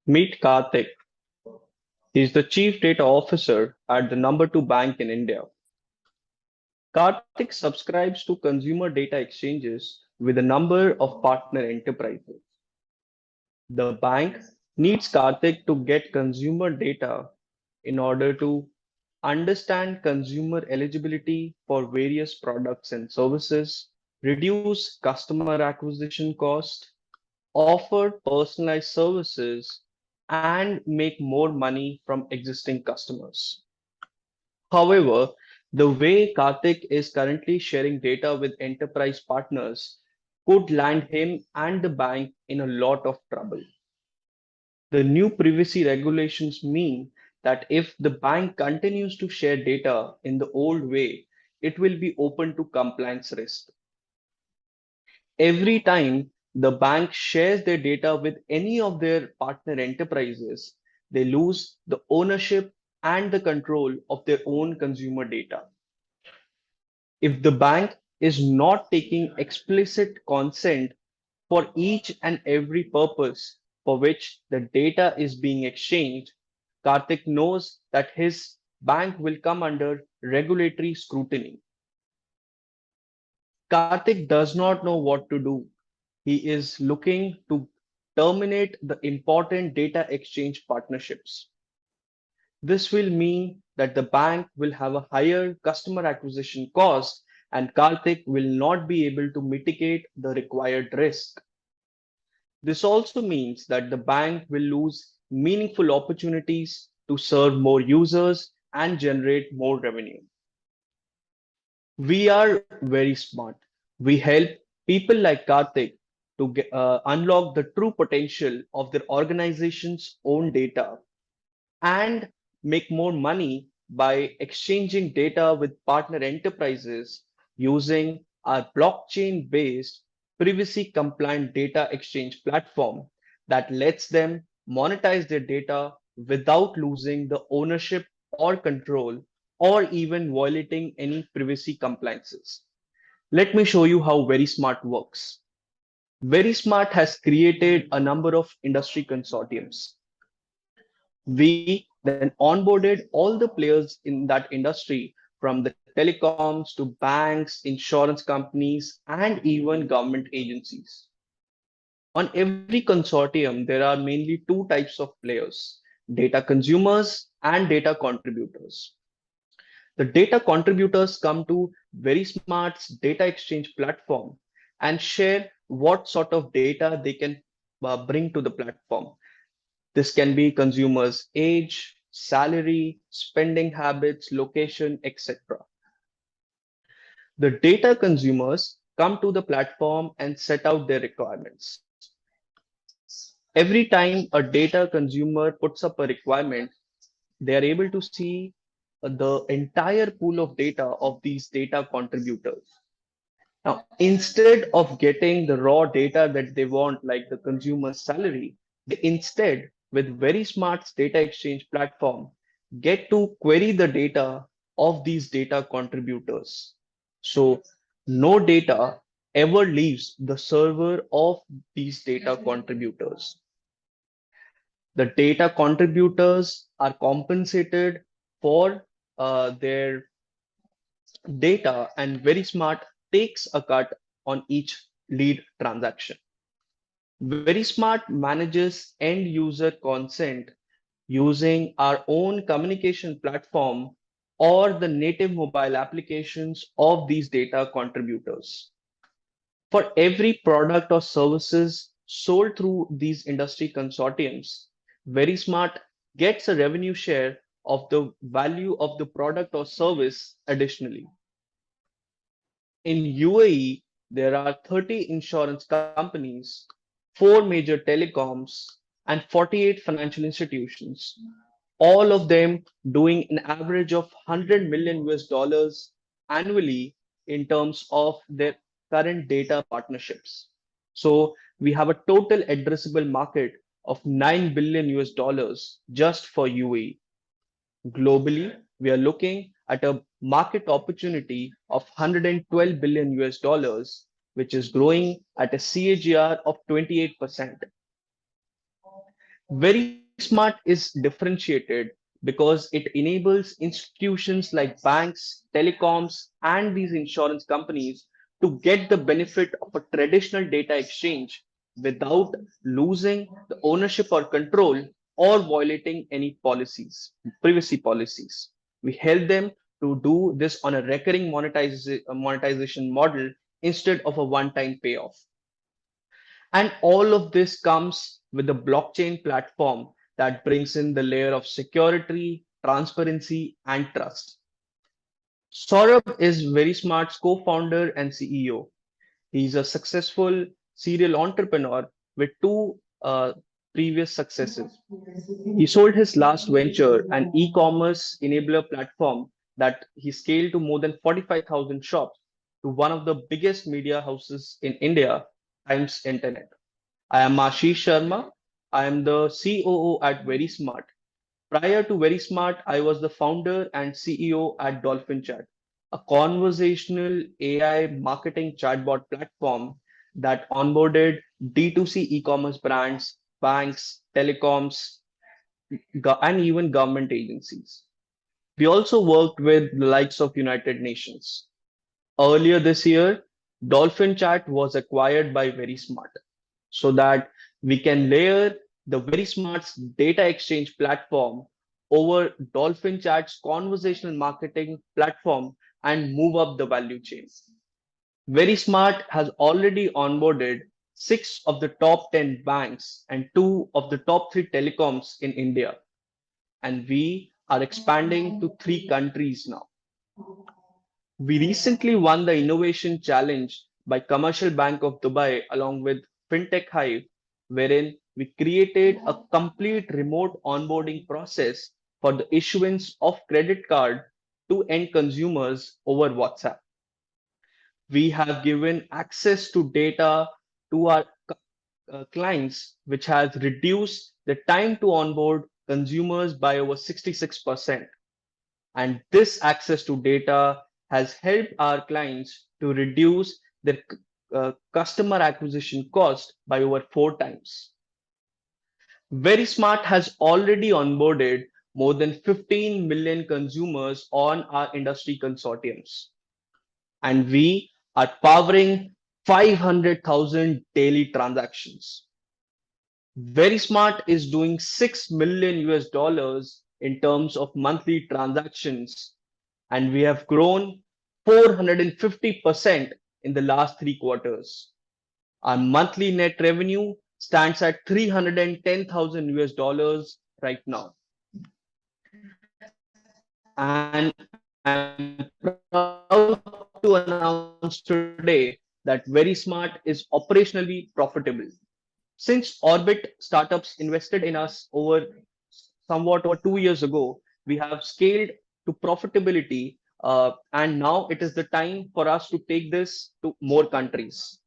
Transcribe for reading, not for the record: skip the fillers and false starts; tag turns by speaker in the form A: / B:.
A: Meet Karthik. He's the Chief Data Officer at the number two bank in India. Karthik subscribes to consumer data exchanges with a number of partner enterprises. The bank needs Karthik to get consumer data in order to understand consumer eligibility for various products and services, reduce customer acquisition cost, offer personalized services, and make more money from existing customers. However, the way Karthik is currently sharing data with enterprise partners could land him and the bank in a lot of trouble. The new privacy regulations mean that if the bank continues to share data in the old way, it will be open to compliance risk. Every time the bank shares their data with any of their partner enterprises, they lose the ownership and the control of their own consumer data. If the bank is not taking explicit consent for each and every purpose for which the data is being exchanged, Karthik knows that his bank will come under regulatory scrutiny. Karthik does not know what to do. He is looking to terminate the important data exchange partnerships. This will mean that the bank will have a higher customer acquisition cost and Karthik will not be able to mitigate the required risk. This also means that the bank will lose meaningful opportunities to serve more users and generate more revenue. We are very smart. We help people like Karthik to unlock the true potential of their organization's own data and make more money by exchanging data with partner enterprises using our blockchain based privacy compliant data exchange platform that lets them monetize their data without losing the ownership or control or even violating any privacy compliances. Let me show you how Verismart works. Verismart has created a number of industry consortiums. We then onboarded all the players in that industry from the telecoms to banks, insurance companies, and even government agencies. On every consortium, there are mainly two types of players, data consumers and data contributors. The data contributors come to Verismart's data exchange platform and share what sort of data they can bring to the platform. This can be consumers' age, salary, spending habits, location, etc. The data consumers come to the platform and set out their requirements. Every time a data consumer puts up a requirement, they are able to see the entire pool of data of these data contributors. Now, instead of getting the raw data that they want, like the consumer's salary, they instead, with Verismart's data exchange platform, get to query the data of these data contributors. So, no data ever leaves the server of these data contributors. The data contributors are compensated for their data, and Verismart takes a cut on each lead transaction. Verismart manages end user consent using our own communication platform or the native mobile applications of these data contributors. For every product or services sold through these industry consortiums, Verismart gets a revenue share of the value of the product or service additionally. In UAE, there are 30 insurance companies, 4 major telecoms, and 48 financial institutions, all of them doing an average of 100 million US dollars annually in terms of their current data partnerships. So we have a total addressable market of 9 billion US dollars just for UAE. Globally, we are looking at a market opportunity of 112 billion US dollars, which is growing at a CAGR of 28%. Verismart is differentiated because it enables institutions like banks, telecoms, and these insurance companies to get the benefit of a traditional data exchange without losing the ownership or control or violating any policies, privacy policies. We help them to do this on a recurring monetization model instead of a one-time payoff. And all of this comes with the blockchain platform that brings in the layer of security, transparency, and trust. Saurabh is Verismart's co-founder and CEO. He's a successful serial entrepreneur with two previous successes. He sold his last venture, an e-commerce enabler platform that he scaled to more than 45,000 shops, to one of the biggest media houses in India, Times Internet. I am Ashish Sharma. I am the COO at Verismart. Prior to Verismart, I was the founder and CEO at Dolphin Chat, a conversational AI marketing chatbot platform that onboarded D2C e-commerce brands, banks, telecoms, and even government agencies. We also worked with the likes of United Nations. Earlier this year, Dolphin Chat was acquired by Verismart so that we can layer the Verismart's data exchange platform over Dolphin Chat's conversational marketing platform and move up the value chain. Verismart has already onboarded six of the top 10 banks and two of the top three telecoms in India, and we are expanding to three countries now. We recently won the Innovation Challenge by Commercial Bank of Dubai along with FinTech Hive, wherein we created a complete remote onboarding process for the issuance of credit card to end consumers over WhatsApp. We have given access to data to our clients, which has reduced the time to onboard consumers by over 66%. And this access to data has helped our clients to reduce their customer acquisition cost by over four times. Verismart has already onboarded more than 15 million consumers on our industry consortiums, and we are powering 500,000 daily transactions. Verismart is doing 6 million US dollars in terms of monthly transactions, and we have grown 450% in the last 3 quarters. Our monthly net revenue stands at 310,000 US dollars right now. And I'm proud to announce today that Verismart is operationally profitable. Since Orbit startups invested in us somewhat over 2 years ago, we have scaled to profitability, and now it is the time for us to take this to more countries.